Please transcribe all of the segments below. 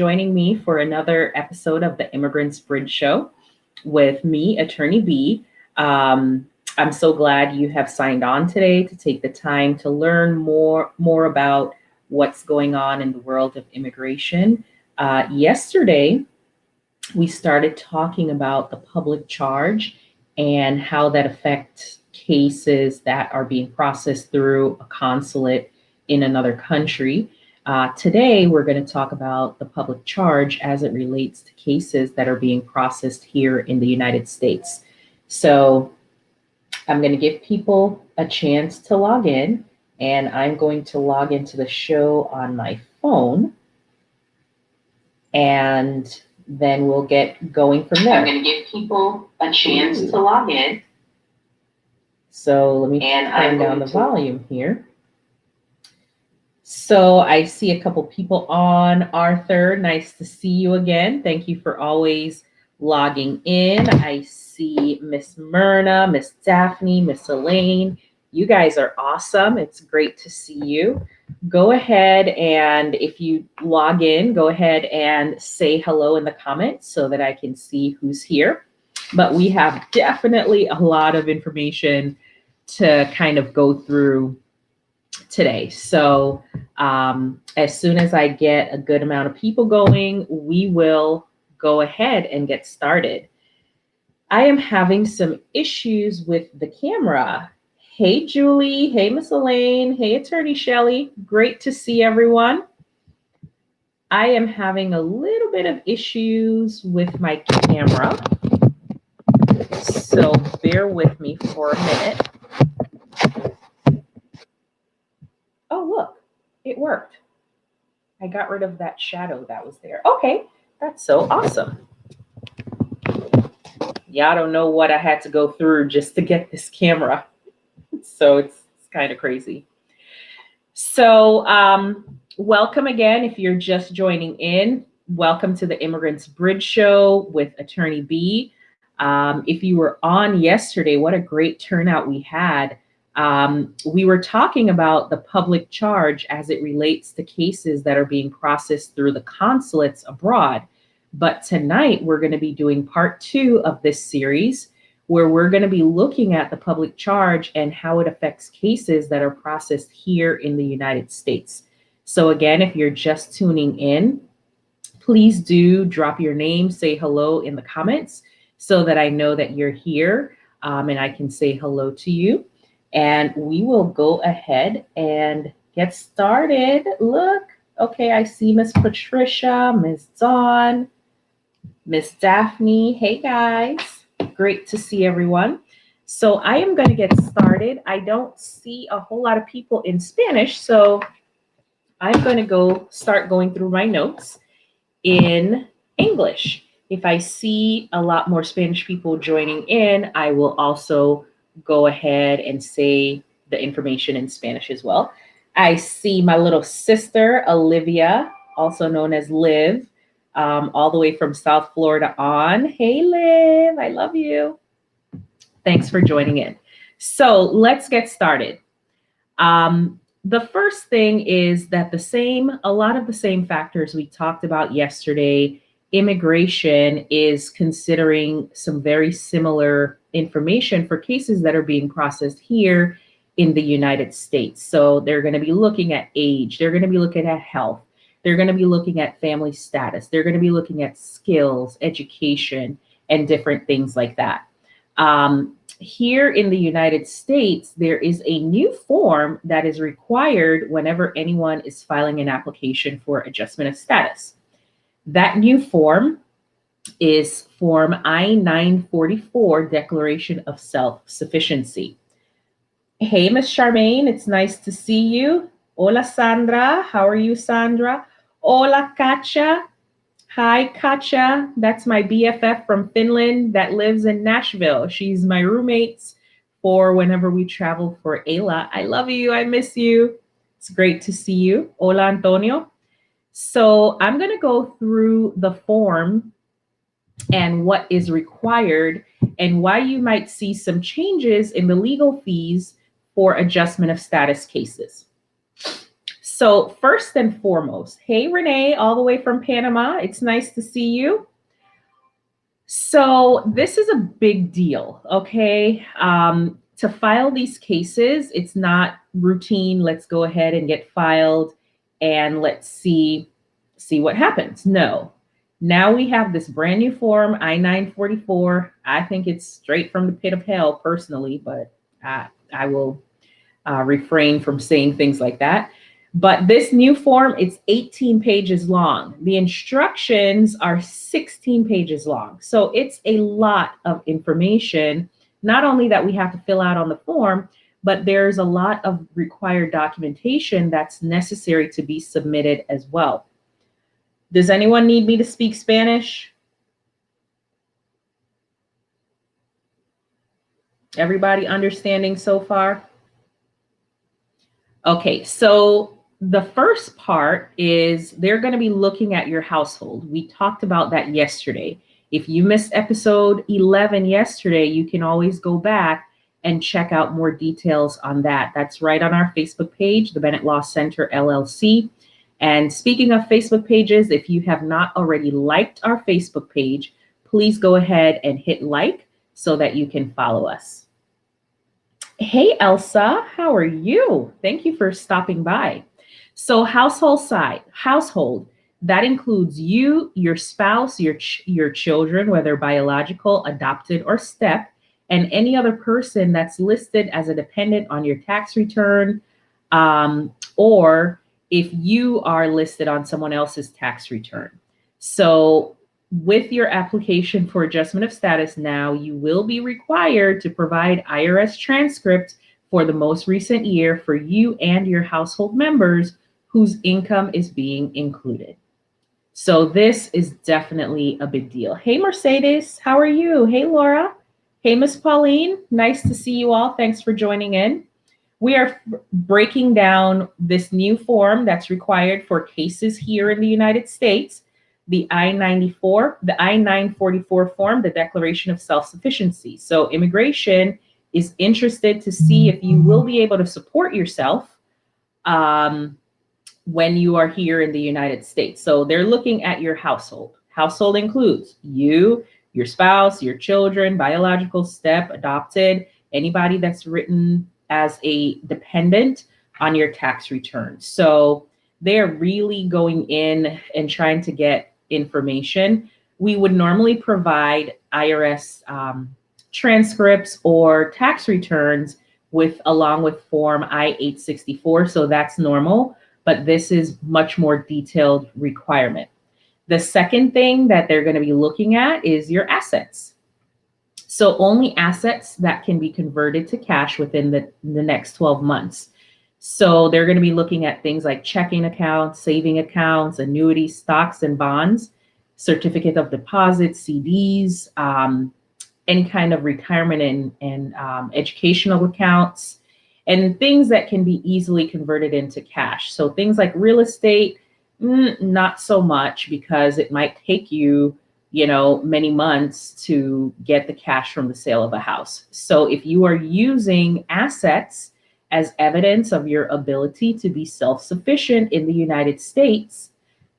joining me for another episode of the Immigrants Bridge Show with me, Attorney B. Um, I'm so glad you have signed on today to take the time to learn more about what's going on in the world of immigration. Yesterday, we started talking about the public charge and how that affects cases that are being processed through a consulate in another country. Today, we're going to talk about the public charge as it relates to cases that are being processed here in the United States. So, I'm going to give people a chance to log in, and I'm going to log into the show on my phone, and then we'll get going from there. I'm going to give people a chance to log in. So let me turn down the volume here. So I see a couple people on. Arthur, nice to see you again. Thank you for always logging in. I see Miss Myrna, Miss Daphne, Miss Elaine. You guys are awesome. It's great to see you. Go ahead and if you log in, go ahead and say hello in the comments so that I can see who's here. But we have definitely a lot of information to kind of go through today. So as soon as I get a good amount of people going, we will go ahead and get started. I am having some issues with the camera. Hey, Julie. Hey, Miss Elaine. Hey, Attorney Shelley. Great to see everyone. I am having a little bit of issues with my camera. So bear with me for a minute. Oh, look, it worked. I got rid of that shadow that was there. Okay, that's so awesome. Yeah, I don't know what I had to go through just to get this camera. So it's kind of crazy. So welcome again. If you're just joining in, welcome to the Immigrants Bridge Show with Attorney B. If you were on yesterday, what a great turnout we had. We were talking about the public charge as it relates to cases that are being processed through the consulates abroad. But tonight, we're going to be doing part 2 of this series, where we're going to be looking at the public charge and how it affects cases that are processed here in the United States. So again, if you're just tuning in, please do drop your name, say hello in the comments so that I know that you're here and I can say hello to you. And we will go ahead and get started. Look, okay, I see Miss Patricia, Miss Dawn, Miss Daphne. Hey guys, great to see everyone. So I am going to get started. I don't see a whole lot of people in Spanish, so I'm going to start going through my notes in English. If I see a lot more Spanish people joining in, I will also go ahead and say the information in Spanish as well. I see my little sister, Olivia, also known as Liv, all the way from South Florida on. Hey, Liv, I love you. Thanks for joining in. So let's get started. The first thing is that a lot of the same factors we talked about yesterday, immigration is considering some very similar information for cases that are being processed here in the United States. So they're going to be looking at age, they're going to be looking at health, they're going to be looking at family status, they're going to be looking at skills, education, and different things like that. Here in the United States, there is a new form that is required whenever anyone is filing an application for adjustment of status. That new form is Form I-944, Declaration of Self-Sufficiency. Hey, Miss Charmaine, it's nice to see you. Hola, Sandra. How are you, Sandra? Hola, Katja. Hi, Katja. That's my BFF from Finland that lives in Nashville. She's my roommate for whenever we travel for Ayla. I love you. I miss you. It's great to see you. Hola, Antonio. So I'm going to go through the form and what is required and why you might see some changes in the legal fees for adjustment of status cases. So first and foremost, hey Renee, all the way from Panama. It's nice to see you. So this is a big deal, okay? To file these cases, it's not routine. Let's go ahead and get filed, and let's see what happens. No, now we have this brand new form I-944. I think it's straight from the pit of hell, personally, but I will refrain from saying things like that. But this new form, it's 18 pages long. The instructions are 16 pages long. So it's a lot of information, not only that we have to fill out on the form, but there's a lot of required documentation that's necessary to be submitted as well. Does anyone need me to speak Spanish? Everybody understanding so far? Okay, so the first part is they're going to be looking at your household. We talked about that yesterday. If you missed episode 11 yesterday, you can always go back and check out more details on that. That's right on our Facebook page, the Bennett Law Center LLC. And speaking of Facebook pages, if you have not already liked our Facebook page, please go ahead and hit like so that you can follow us. Hey, Elsa, how are you? Thank you for stopping by. So household, that includes you, your spouse, your children, whether biological, adopted, or step, and any other person that's listed as a dependent on your tax return, or if you are listed on someone else's tax return. So with your application for adjustment of status now, you will be required to provide IRS transcript for the most recent year for you and your household members whose income is being included. So this is definitely a big deal. Hey, Mercedes, how are you? Hey, Laura. Hey, Miss Pauline. Nice to see you all. Thanks for joining in. We are breaking down this new form that's required for cases here in the United States, the I-944 form, the Declaration of Self-Sufficiency. So immigration is interested to see if you will be able to support yourself when you are here in the United States. So they're looking at your household. Household includes you, your spouse, your children, biological, step, adopted, anybody that's written as a dependent on your tax return. So they're really going in and trying to get information. We would normally provide IRS transcripts or tax returns along with Form I-864. So that's normal, but this is much more detailed requirement. The second thing that they're going to be looking at is your assets. So only assets that can be converted to cash within the next 12 months. So they're going to be looking at things like checking accounts, saving accounts, annuities, stocks and bonds, certificate of deposit, CDs, any kind of retirement and educational accounts, and things that can be easily converted into cash. So things like real estate, not so much, because it might take you many months to get the cash from the sale of a house. So if you are using assets as evidence of your ability to be self-sufficient in the United States,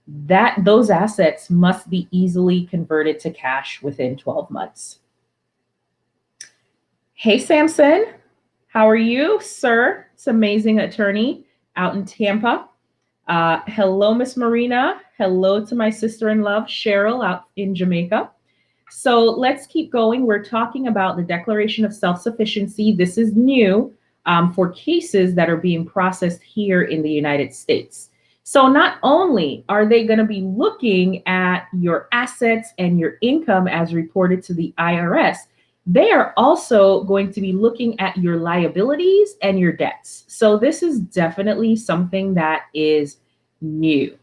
those assets must be easily converted to cash within 12 months. Hey, Samson, how are you, sir? It's amazing attorney out in Tampa. Hello, Miss Marina. Hello to my sister-in-law, Cheryl, out in Jamaica. So let's keep going. We're talking about the Declaration of Self-Sufficiency. This is new for cases that are being processed here in the United States. So not only are they going to be looking at your assets and your income as reported to the IRS, they are also going to be looking at your liabilities and your debts. So this is definitely something that is new.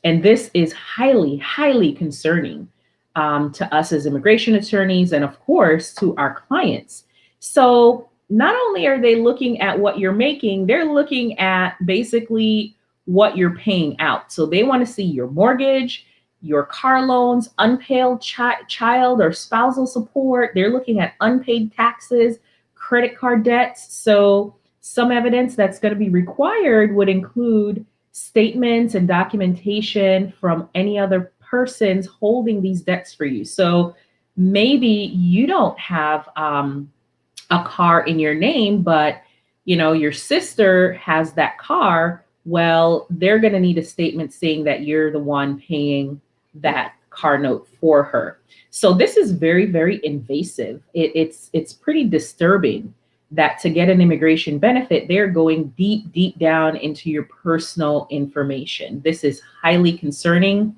And this is highly, highly concerning to us as immigration attorneys and, of course, to our clients. So not only are they looking at what you're making, they're looking at basically what you're paying out. So they want to see your mortgage, your car loans, unpaid child or spousal support. They're looking at unpaid taxes, credit card debts. So some evidence that's going to be required would include statements and documentation from any other persons holding these debts for you. So maybe you don't have a car in your name, but your sister has that car. Well, they're going to need a statement saying that you're the one paying that car note for her. So this is very, very invasive. It's pretty disturbing that to get an immigration benefit, they're going deep, deep down into your personal information. This is highly concerning.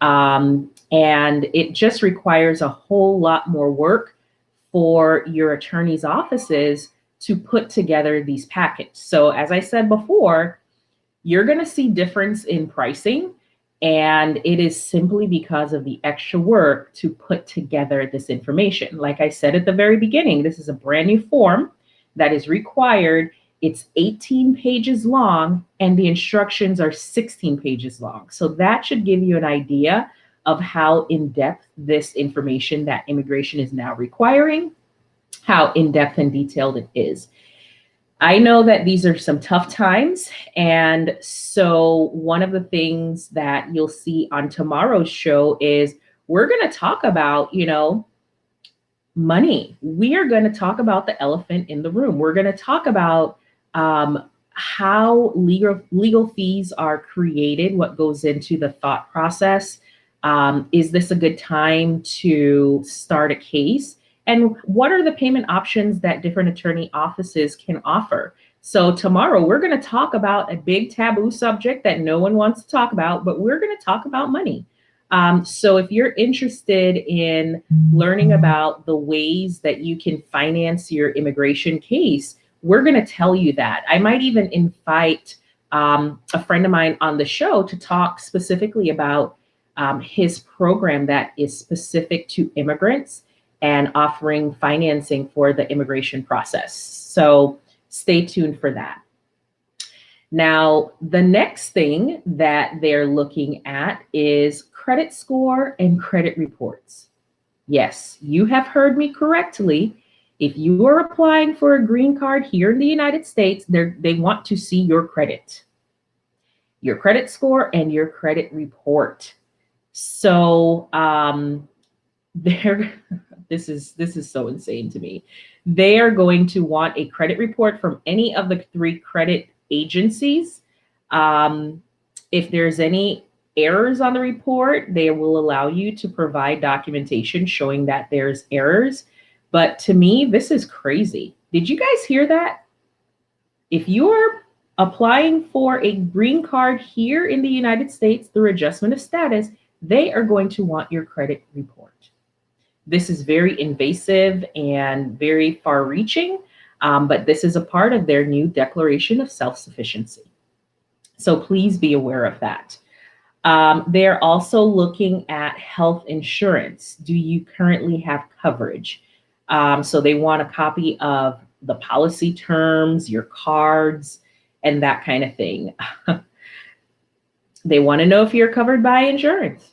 And it just requires a whole lot more work for your attorney's offices to put together these packets. So as I said before, you're going to see difference in pricing, and it is simply because of the extra work to put together this information. Like I said at the very beginning, this is a brand new form that is required. It's 18 pages long and the instructions are 16 pages long. So that should give you an idea of how in-depth this information that immigration is now requiring, how in-depth and detailed it is. I know that these are some tough times. And so one of the things that you'll see on tomorrow's show is we're going to talk about, money. We are going to talk about the elephant in the room. We're going to talk about how legal fees are created, what goes into the thought process. Is this a good time to start a case? And what are the payment options that different attorney offices can offer? So tomorrow we're going to talk about a big taboo subject that no one wants to talk about, but we're going to talk about money. So if you're interested in learning about the ways that you can finance your immigration case, we're going to tell you that. I might even invite a friend of mine on the show to talk specifically about his program that is specific to immigrants and offering financing for the immigration process. So stay tuned for that. Now, the next thing that they're looking at is credit score and credit reports. Yes, you have heard me correctly. If you are applying for a green card here in the United States, they want to see your credit score and your credit report. So this is so insane to me. They are going to want a credit report from any of the 3 credit agencies. If there's any errors on the report, they will allow you to provide documentation showing that there's errors. But to me, this is crazy. Did you guys hear that? If you're applying for a green card here in the United States through adjustment of status, they are going to want your credit report. This is very invasive and very far-reaching, but this is a part of their new Declaration of Self-Sufficiency. So please be aware of that. They're also looking at health insurance. Do you currently have coverage? So they want a copy of the policy terms, your cards, and that kind of thing. They want to know if you're covered by insurance.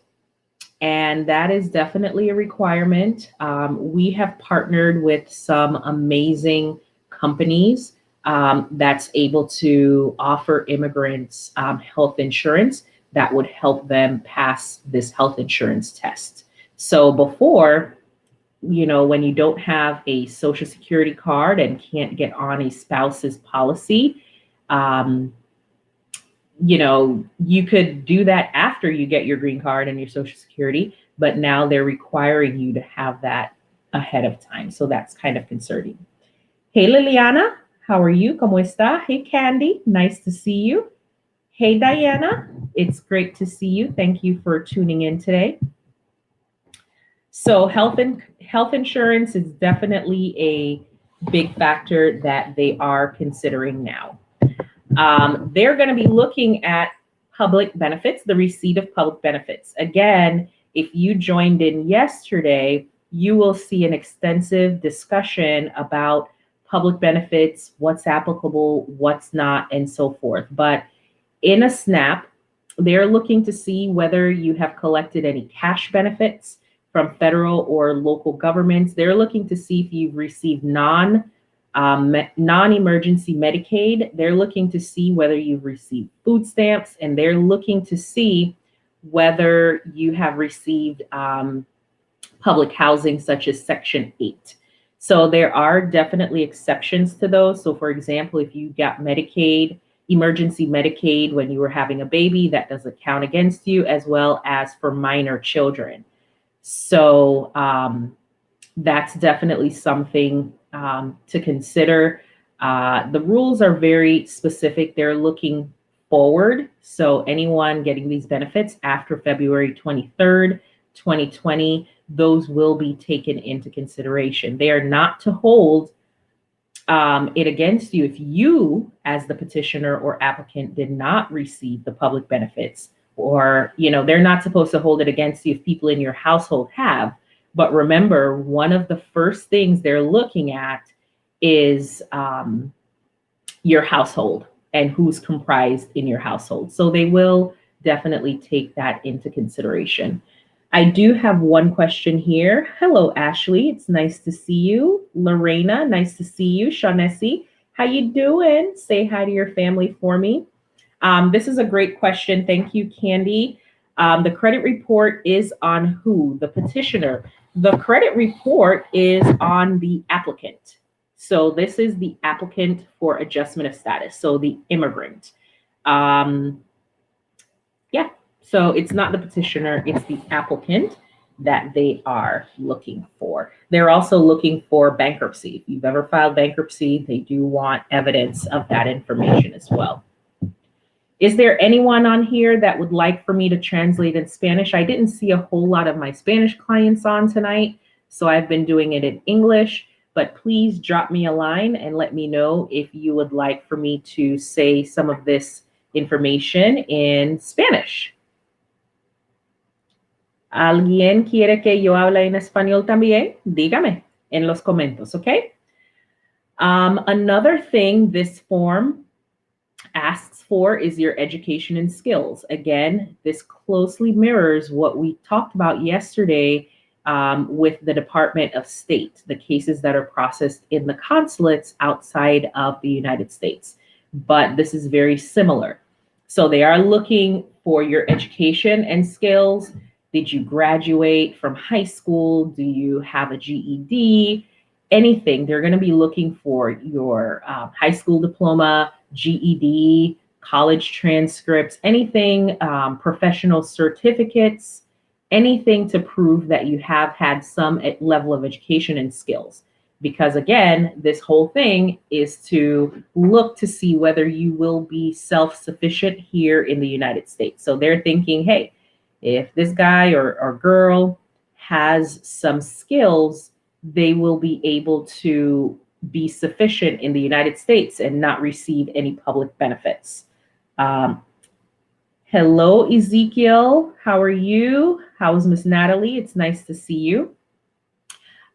And that is definitely a requirement. We have partnered with some amazing companies that's able to offer immigrants health insurance that would help them pass this health insurance test. So before, when you don't have a Social Security card and can't get on a spouse's policy, you could do that after you get your green card and your Social Security, but now they're requiring you to have that ahead of time. So that's kind of concerning. Hey, Liliana, how are you? ¿Cómo está? Hey, Candy, nice to see you. Hey, Diana, it's great to see you. Thank you for tuning in today. So health insurance is definitely a big factor that they are considering now. They're going to be looking at public benefits, the receipt of public benefits. Again, if you joined in yesterday, you will see an extensive discussion about public benefits, what's applicable, what's not, and so forth. But in a snap, they're looking to see whether you have collected any cash benefits from federal or local governments. They're looking to see if you've received Non-emergency Medicaid, they're looking to see whether you've received food stamps, and they're looking to see whether you have received public housing such as Section 8. So there are definitely exceptions to those. So for example, if you got Medicaid, emergency Medicaid when you were having a baby, that doesn't count against you, as well as for minor children. So that's definitely something to consider. The rules are very specific. They're looking forward. So anyone getting these benefits after February 23rd, 2020, those will be taken into consideration. They are not to hold it against you if you, as the petitioner or applicant, did not receive the public benefits, or, they're not supposed to hold it against you if people in your household have. But remember, one of the first things they're looking at is your household and who's comprised in your household. So they will definitely take that into consideration. I do have one question here. Hello, Ashley. It's nice to see you. Lorena, nice to see you. Shaughnessy, how you doing? Say hi to your family for me. This is a great question. Thank you, Candy. The credit report is on who? The petitioner. The credit report is on the applicant. So this is the applicant for adjustment of status. So the immigrant. Yeah. So it's not the petitioner, it's the applicant that they are looking for. They're also looking for bankruptcy. If you've ever filed bankruptcy, they do want evidence of that information as well. Is there anyone on here that would like for me to translate in Spanish? I didn't see a whole lot of my Spanish clients on tonight, so I've been doing it in English, but please drop me a line and let me know if you would like for me to say some of this information in Spanish. ¿Alguien quiere que yo hable en español también? Dígame en los comentarios, ¿ok? Another thing this form asks for is your education and skills. Again, this closely mirrors what we talked about yesterday with the Department of State, the cases that are processed in the consulates outside of the United States. But this is very similar. So they are looking for your education and skills. Did you graduate from high school? Do you have a GED? Anything. They're going to be looking for your high school diploma, GED, college transcripts, anything, professional certificates, anything to prove that you have had some level of education and skills. Because again, this whole thing is to look to see whether you will be self-sufficient here in the United States. So they're thinking, hey, if this guy or girl has some skills, they will be able to be sufficient in the United States and not receive any public benefits. Hello, Ezekiel. How are you? How's Miss Natalie? It's nice to see you.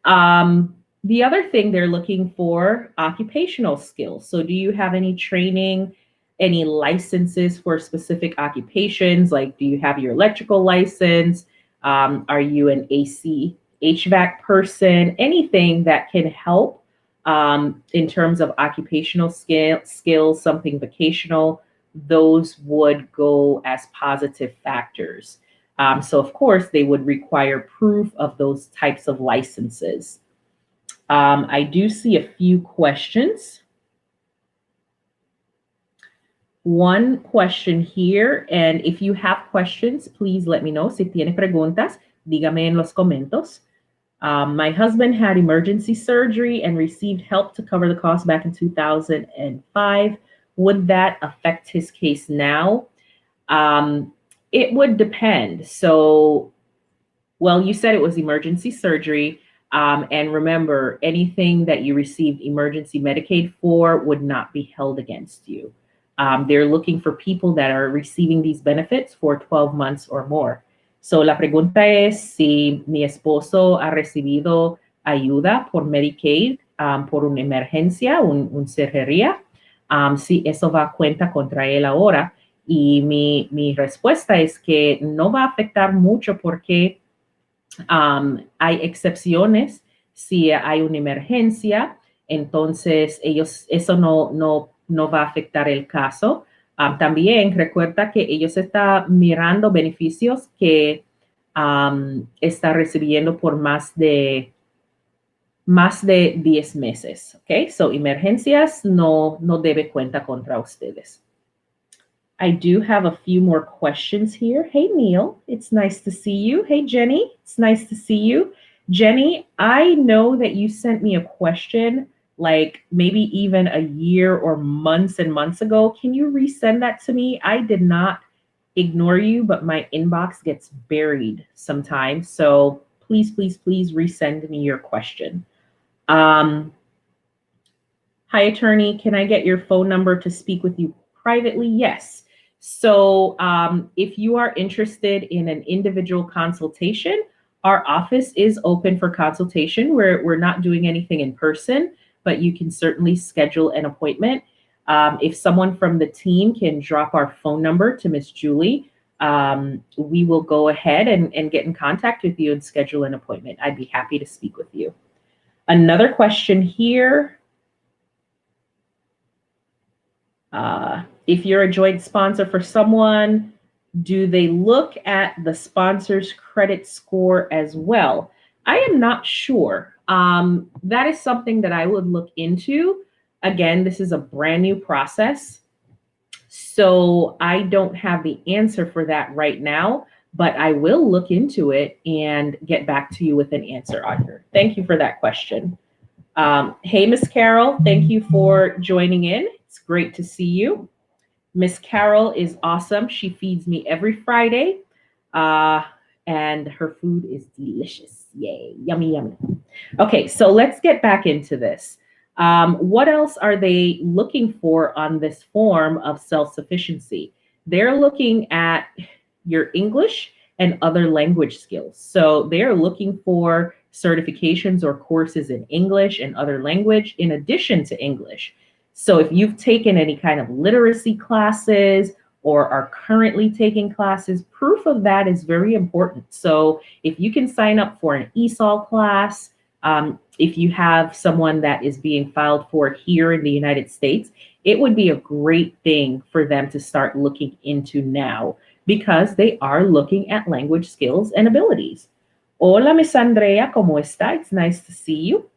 The other thing they're looking for, occupational skills. So do you have any training, any licenses for specific occupations? Like, do you have your electrical license? Are you an AC, HVAC person? Anything that can help in terms of occupational skills, something vocational, those would go as positive factors. So of course, they would require proof of those types of licenses. I do see a few questions. One question here, and if you have questions, please let me know. Si tiene preguntas, dígame en los comentarios. My husband had emergency surgery and received help to cover the cost back in 2005. Would that affect his case now? It would depend. So, well, you said it was emergency surgery. And remember, anything that you received emergency Medicaid for would not be held against you. They're looking for people that are receiving these benefits for 12 months or more. So la pregunta es si mi esposo ha recibido ayuda por Medicaid por una emergencia, un cirugía, si eso va a cuenta contra él ahora. Y mi respuesta es que no va a afectar mucho porque hay excepciones si hay una emergencia Entonces, eso no va a afectar el caso. También recuerda que ellos están mirando beneficios que está recibiendo por más de 10 meses. ¿Ok? So, emergencias no debe cuenta contra ustedes. I do have a few more questions here. Hey, Neil, it's nice to see you. Hey, Jenny, it's nice to see you. Jenny, I know that you sent me a question like maybe even a year or months and months ago. Can you resend that to me? I did not ignore you, but my inbox gets buried sometimes. So please, please, please resend me your question. Um, Hi, attorney. Can I get your phone number to speak with you privately? Yes. So, if you are interested in an individual consultation, our office is open for consultation. We're not doing anything in person, but you can certainly schedule an appointment. If someone from the team can drop our phone number to Miss Julie, we will go ahead and get in contact with you and schedule an appointment. I'd be happy to speak with you. Another question here. If you're a joint sponsor for someone, do they look at the sponsor's credit score as well? I am not sure. That is something that I would look into. Again, this is a brand new process. So I don't have the answer for that right now, but I will look into it and get back to you with an answer on here. Thank you for that question. Hey, Miss Carol, thank you for joining in. It's great to see you. Miss Carol is awesome. She feeds me every Friday, uh, and her food is delicious. Yay, yummy, yummy. Okay, so let's get back into this. What else are they looking for on this form of self sufficiency? They're looking at your English and other language skills. So they're looking for certifications or courses in English and other language in addition to English. So if you've taken any kind of literacy classes or are currently taking classes, proof of that is very important. So if you can sign up for an ESOL class, if you have someone that is being filed for here in the United States, it would be a great thing for them to start looking into now because they are looking at language skills and abilities. Hola, Miss Andrea, ¿cómo está? It's nice to see you.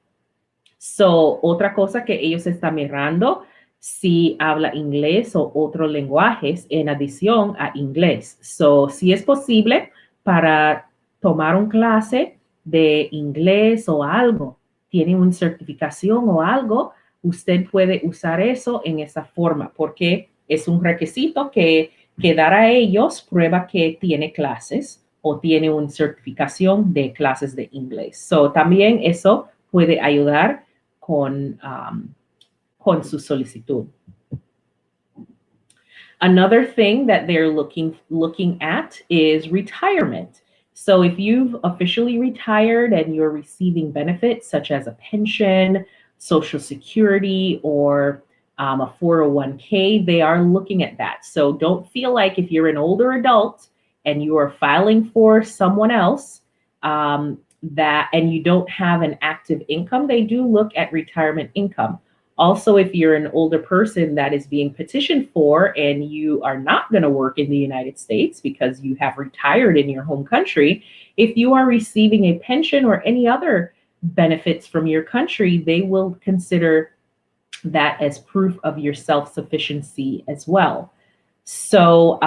So, otra cosa que ellos están mirando, si habla inglés o otros lenguajes en adición a inglés. So, si es posible para tomar un clase de inglés o algo, tiene una certificación o algo, usted puede usar eso en esa forma porque es un requisito que dar a ellos prueba que tiene clases o tiene una certificación de clases de inglés. So, también eso puede ayudar con su solicitud. Another thing that they're looking at is retirement. So if you've officially retired and you're receiving benefits such as a pension, Social Security, or a 401k, they are looking at that. So don't feel like if you're an older adult and you are filing for someone else, that and you don't have an active income, they do look at retirement income. Also, if you're an older person that is being petitioned for and you are not going to work in the United States because you have retired in your home country, if you are receiving a pension or any other benefits from your country, they will consider that as proof of your self-sufficiency as well. So,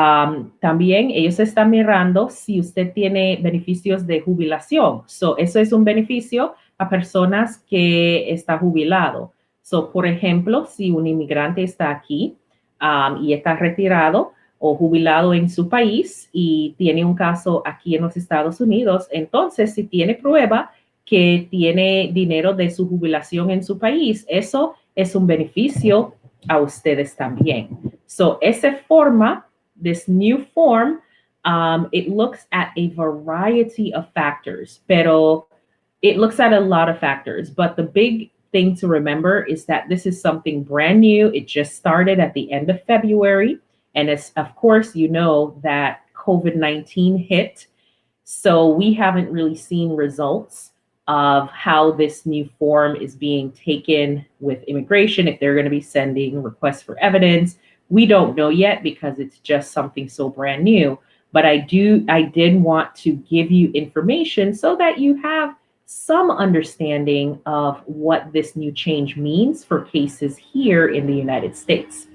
también ellos están mirando si usted tiene beneficios de jubilación. So, eso es un beneficio a personas que está jubilado. So, por ejemplo, si un inmigrante está aquí y está retirado o jubilado en su país y tiene un caso aquí en los Estados Unidos, entonces si tiene prueba que tiene dinero de su jubilación en su país, eso es un beneficio a ustedes también. So, esa forma, this new form, it looks at a variety of factors, pero it looks at a lot of factors. But the big thing to remember is that this is something brand new. It just started at the end of February. And as of course, you know that COVID-19 hit. So we haven't really seen results of how this new form is being taken with immigration, if they're going to be sending requests for evidence. We don't know yet because it's just something so brand new. But I did want to give you information so that you have some understanding of what this new change means for cases here in the United States.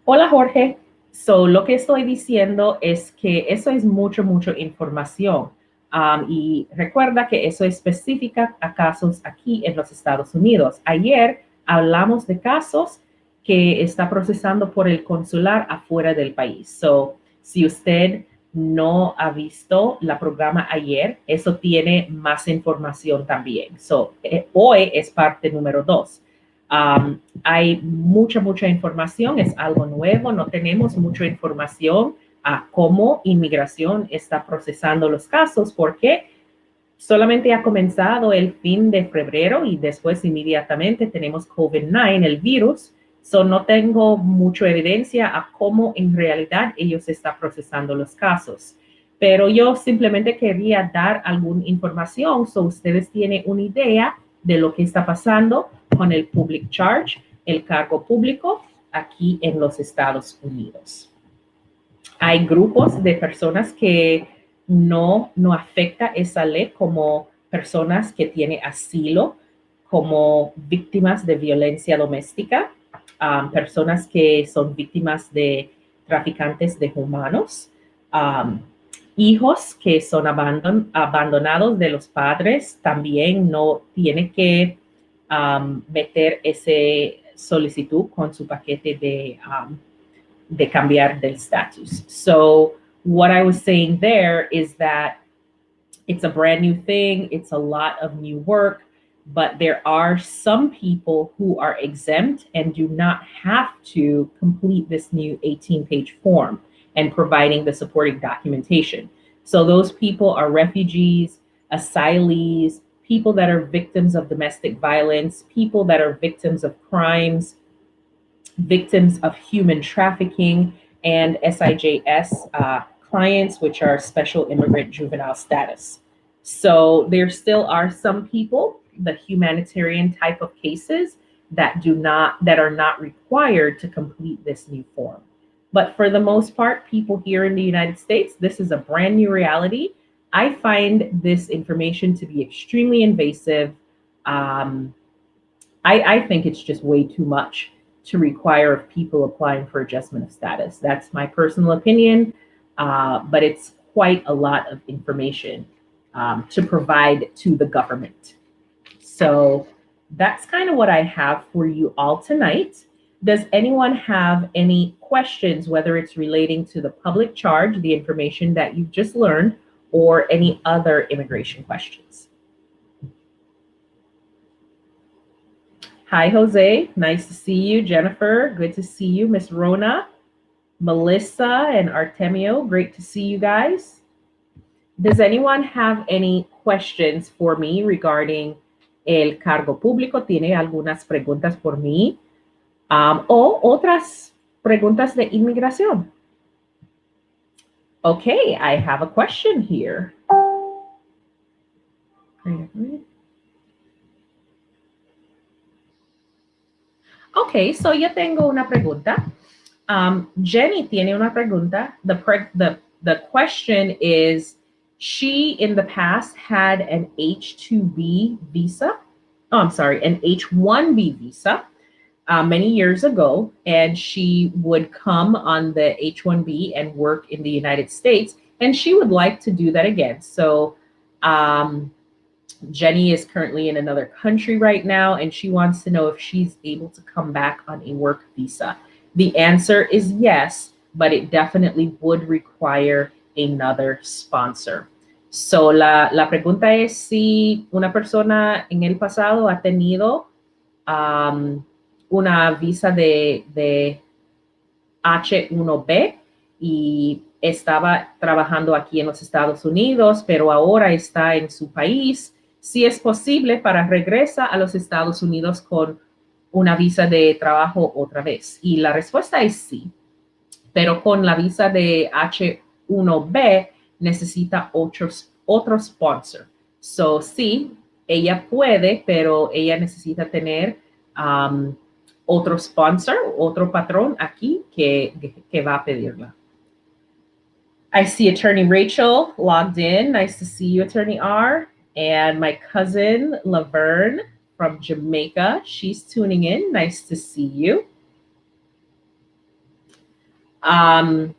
Hola Jorge. So lo que estoy diciendo es que eso es mucho información. Y recuerda que eso es específica a casos aquí en los Estados Unidos. Ayer hablamos de casos que está procesando por el consular afuera del país. So, si usted no ha visto la programa ayer, eso tiene más información también. So, hoy es parte número 2. Hay mucha información, es algo nuevo, no tenemos mucha información a cómo inmigración está procesando los casos porque solamente ha comenzado el fin de febrero y después inmediatamente tenemos COVID-19, el virus. So no tengo mucha evidencia a cómo en realidad ellos están procesando los casos. Pero yo simplemente quería dar alguna información so ustedes tienen una idea de lo que está pasando con el public charge, el cargo público aquí en los Estados Unidos. Hay grupos de personas que no afecta esa ley, como personas que tienen asilo, como víctimas de violencia doméstica, personas que son víctimas de traficantes de humanos, hijos que son abandonados de los padres, también no tienen que meter ese solicitud con su paquete de cambiar del status. So what I was saying there is that it's a brand new thing. It's a lot of new work, but there are some people who are exempt and do not have to complete this new 18-page form and providing the supporting documentation. So those people are refugees, asylees, people that are victims of domestic violence, people that are victims of crimes, victims of human trafficking, and SIJS clients, which are special immigrant juvenile status. So there still are some people, the humanitarian type of cases, that are not required to complete this new form. But for the most part, people here in the United States, this is a brand new reality. I find this information to be extremely invasive. I think it's just way too much to require of people applying for adjustment of status. That's my personal opinion, but it's quite a lot of information to provide to the government. So that's kind of what I have for you all tonight. Does anyone have any questions, whether it's relating to the public charge, the information that you've just learned, or any other immigration questions? Hi, Jose. Nice to see you. Jennifer, good to see you. Miss Rona, Melissa, and Artemio, great to see you guys. Does anyone have any questions for me regarding el cargo público? ¿Tiene algunas preguntas por mí? O otras preguntas de inmigración? Okay, I have a question here. Okay, so yo tengo una pregunta. Jenny tiene una pregunta. The question is, she in the past had an H-2B visa. Oh, I'm sorry, an H-1B visa many years ago, and she would come on the H-1B and work in the United States, and she would like to do that again. So Jenny is currently in another country right now, and she wants to know if she's able to come back on a work visa. The answer is yes, but it definitely would require another sponsor. So la pregunta es si una persona en el pasado ha tenido una visa de H-1B y estaba trabajando aquí en los Estados Unidos, pero ahora está en su país. Si es posible para regresar a los Estados Unidos con una visa de trabajo otra vez. Y la respuesta es sí, pero con la visa de H-1B necesita otro sponsor. So, sí, ella puede, pero ella necesita tener otro sponsor, otro patrón aquí que va a pedirla. I see Attorney Rachel logged in. Nice to see you, Attorney R. And my cousin Laverne from Jamaica, she's tuning in. Nice to see you. Um,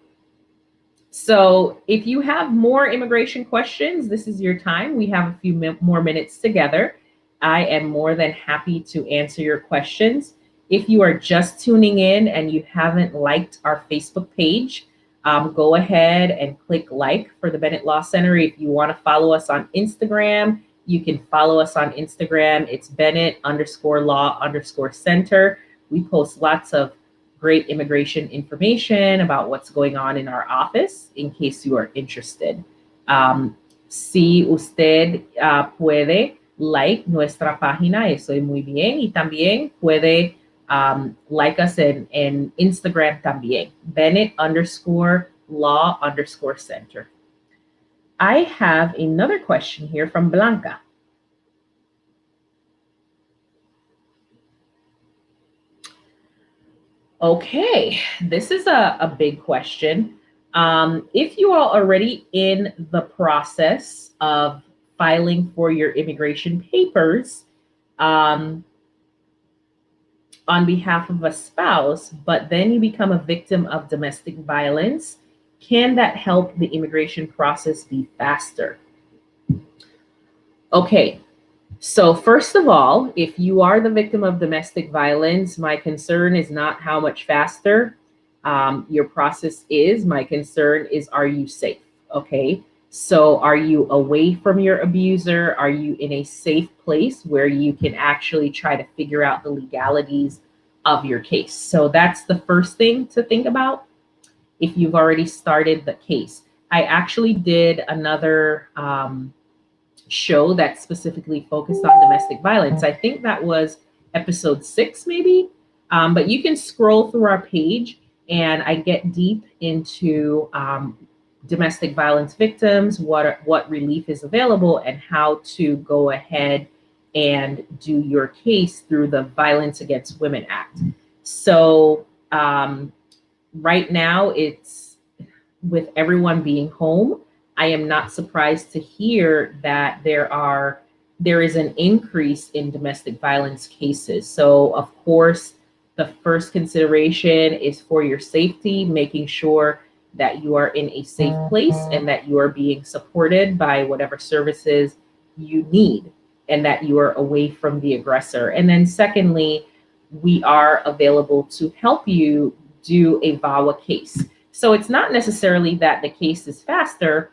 So if you have more immigration questions, this is your time. We have a few more minutes together. I am more than happy to answer your questions. If you are just tuning in and you haven't liked our Facebook page, go ahead and click like for the Bennett Law Center. If you want to follow us on Instagram, you can follow us on Instagram. It's Bennett_law_center. We post lots of great immigration information about what's going on in our office in case you are interested. Si usted puede like nuestra página, eso es muy bien. Y también puede like us en Instagram también, Bennett_law_center. I have another question here from Blanca. Okay, this is a big question. If you are already in the process of filing for your immigration papers on behalf of a spouse, but then you become a victim of domestic violence, can that help the immigration process be faster? Okay, so, first of all, if you are the victim of domestic violence, my concern is not how much faster your process is. My concern is, are you safe? Okay. So, are you away from your abuser? Are you in a safe place where you can actually try to figure out the legalities of your case? So, that's the first thing to think about if you've already started the case. I actually did another show that specifically focused on domestic violence. I think that was episode 6, maybe. But you can scroll through our page, and I get deep into domestic violence victims, what relief is available, and how to go ahead and do your case through the Violence Against Women Act. So right now, it's with everyone being home, I am not surprised to hear that there is an increase in domestic violence cases. So of course, the first consideration is for your safety, making sure that you are in a safe place and that you are being supported by whatever services you need and that you are away from the aggressor. And then secondly, we are available to help you do a VAWA case. So it's not necessarily that the case is faster,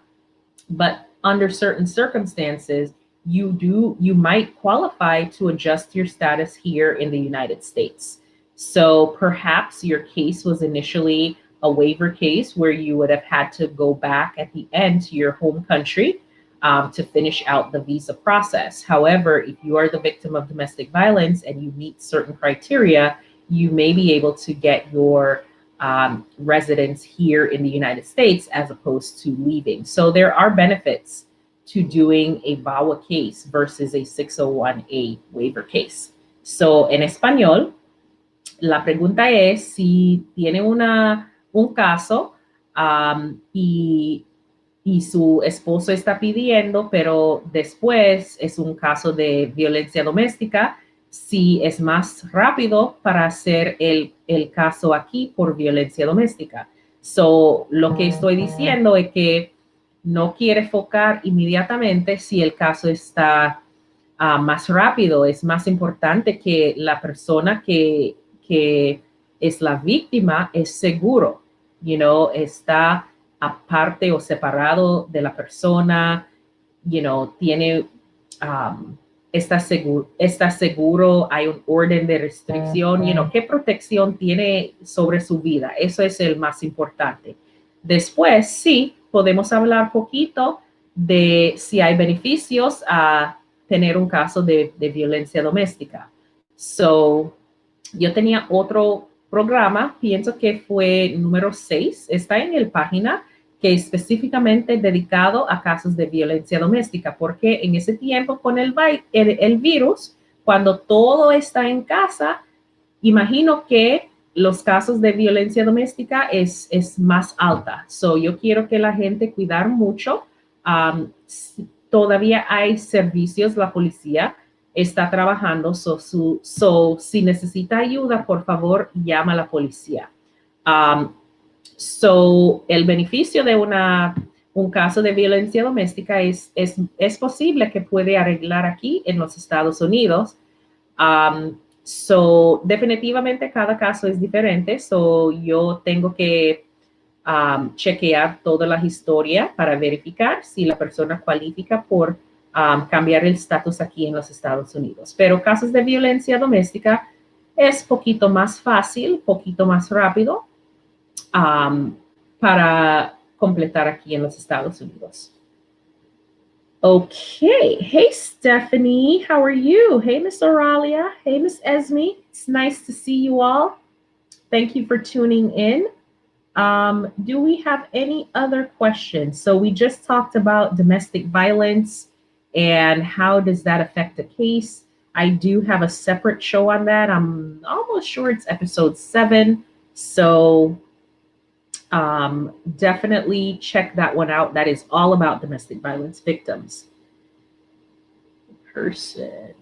but under certain circumstances, you might qualify to adjust your status here in the United States. So perhaps your case was initially a waiver case where you would have had to go back at the end to your home country to finish out the visa process. However, if you are the victim of domestic violence and you meet certain criteria, you may be able to get your residence here in the United States as opposed to leaving. So there are benefits to doing a VAWA case versus a 601A waiver case. So en español, la pregunta es si tiene un caso y su esposo está pidiendo, pero después es un caso de violencia doméstica, si es más rápido para hacer el caso aquí por violencia doméstica. So, lo que estoy diciendo es que no quiere focar inmediatamente si el caso está más rápido. Es más importante que la persona que es la víctima es seguro, está aparte o separado de la persona, tiene, está seguro, hay un orden de restricción, qué protección tiene sobre su vida. Eso es el más importante. Después, sí, podemos hablar poquito de si hay beneficios a tener un caso de violencia doméstica. So, yo tenía otro programa, pienso que fue número 6, está en la página, que específicamente dedicado a casos de violencia doméstica, porque en ese tiempo con el virus, cuando todo está en casa, imagino que los casos de violencia doméstica es más alta. So, yo quiero que la gente cuidar mucho. Todavía hay servicios, la policía está trabajando. Si necesita ayuda, por favor, llama a la policía. Um, el beneficio de un caso de violencia doméstica es posible que puede arreglar aquí en los Estados Unidos. Definitivamente cada caso es diferente. Yo tengo que chequear toda la historia para verificar si la persona cualifica por cambiar el estatus aquí en los Estados Unidos. Pero casos de violencia doméstica es poquito más fácil, poquito más rápido um, para completar aquí en los Estados Unidos. Okay. Hey, Stephanie. How are you? Hey, Miss Oralia. Hey, Miss Esme. It's nice to see you all. Thank you for tuning in. Do we have any other questions? So we just talked about domestic violence and how does that affect the case. I do have a separate show on that. I'm almost sure it's episode 7. So definitely check that one out. That is all about domestic violence victims. Person.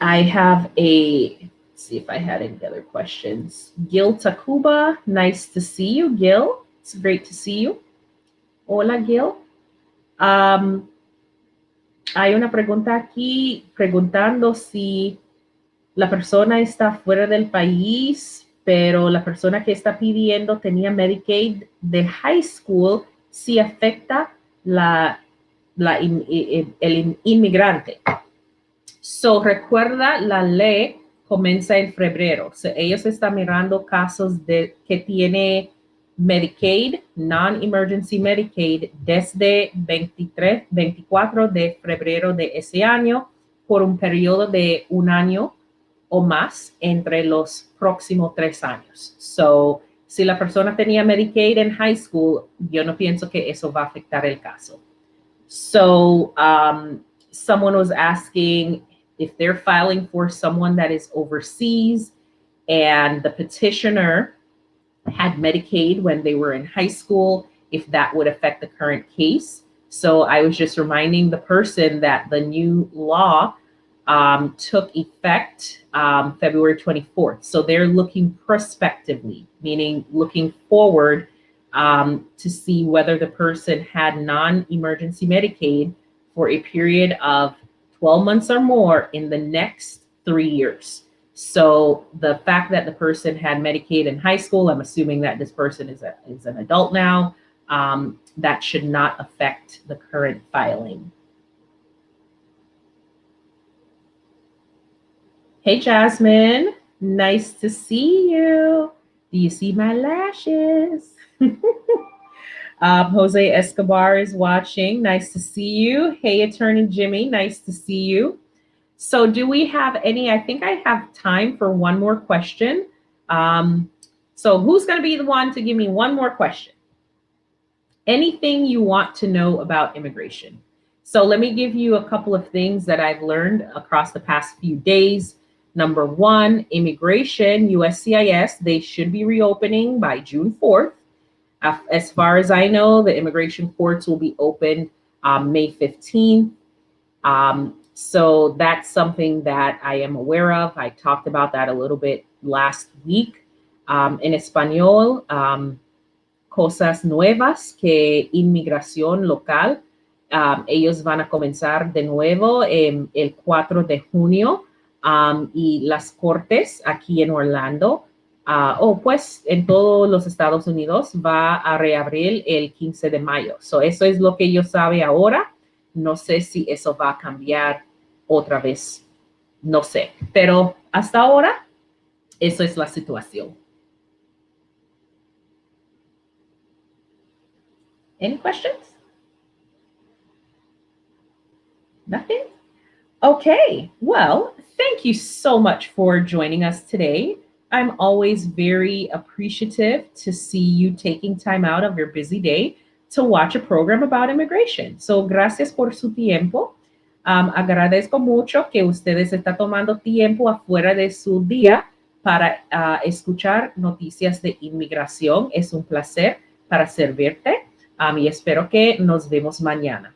I have let's see if I had any other questions. Gil Takuba, nice to see you, Gil. It's great to see you. Hola, Gil. Hay una pregunta aquí preguntando si la persona está fuera del país, pero la persona que está pidiendo tenía Medicaid de high school, si afecta el inmigrante. Recuerda, la ley comienza en febrero. Ellos están mirando casos que tiene Medicaid, non-emergency Medicaid, desde 24 de febrero de ese año por un periodo de un año o más entre los próximos 3 años. Si la persona tenía Medicaid en high school, yo no pienso que eso va a afectar el caso. Someone was asking if they're filing for someone that is overseas and the petitioner had Medicaid when they were in high school, if that would affect the current case. So I was just reminding the person that the new law took effect February 24th. So they're looking prospectively, meaning looking forward to see whether the person had non-emergency Medicaid for a period of 12 months or more in the next 3 years. So the fact that the person had Medicaid in high school, I'm assuming that this person is an adult now, that should not affect the current filing. Hey, Jasmine, nice to see you. Do you see my lashes? Jose Escobar is watching. Nice to see you. Hey, Attorney Jimmy, nice to see you. So do we have any, I think I have time for one more question. So who's going to be the one to give me one more question? Anything you want to know about immigration? So let me give you a couple of things that I've learned across the past few days. Number 1, immigration, USCIS, they should be reopening by June 4th. As far as I know, the immigration courts will be open May 15th. So that's something that I am aware of. I talked about that a little bit last week. En Espanol, cosas nuevas que inmigración local. Ellos van a comenzar de nuevo el 4 de junio y las cortes aquí en Orlando, pues en todos los Estados Unidos va a reabrir el 15 de mayo. Eso es lo que yo sabe ahora. No sé si eso va a cambiar otra vez. No sé. Pero hasta ahora, eso es la situación. Any questions? Nothing? Okay. Well, thank you so much for joining us today. I'm always very appreciative to see you taking time out of your busy day to watch a program about immigration. So, gracias por su tiempo. Agradezco mucho que ustedes están tomando tiempo afuera de su día para escuchar noticias de inmigración. Es un placer para servirte y espero que nos vemos mañana.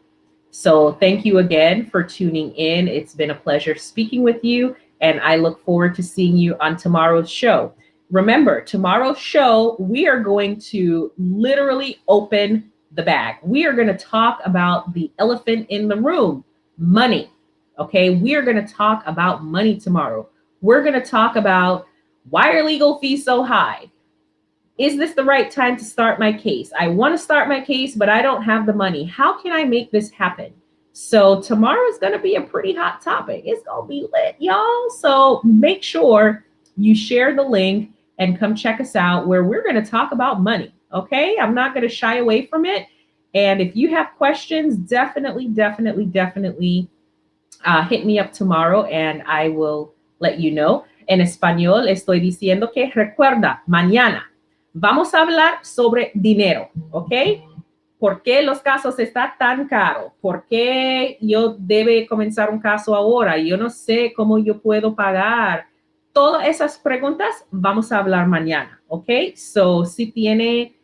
So, thank you again for tuning in. It's been a pleasure speaking with you, and I look forward to seeing you on tomorrow's show. Remember, tomorrow's show, we are going to literally open the bag. We are going to talk about the elephant in the room, money. Okay, we are going to talk about money tomorrow. We're going to talk about why are legal fees so high? Is this the right time to start my case? I want to start my case, but I don't have the money. How can I make this happen? So tomorrow is going to be a pretty hot topic. It's going to be lit, y'all. So make sure you share the link and come check us out where we're going to talk about money. Okay. I'm not going to shy away from it. And if you have questions, definitely hit me up tomorrow and I will let you know. En español estoy diciendo que recuerda, mañana vamos a hablar sobre dinero, ¿ok? ¿Por qué los casos están tan caros? ¿Por qué yo debe comenzar un caso ahora? Yo no sé cómo yo puedo pagar. Todas esas preguntas vamos a hablar mañana, ¿ok? So, si tiene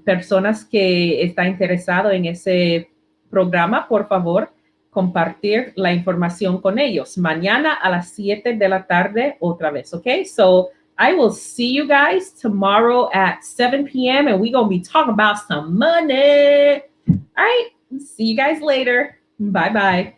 personas que están interesados en ese programa, por favor, compartir la información con ellos. Mañana a las 7 de la tarde otra vez, ¿ok? So, I will see you guys tomorrow at 7 p.m. and we're going to be talking about some money. All right. See you guys later. Bye bye.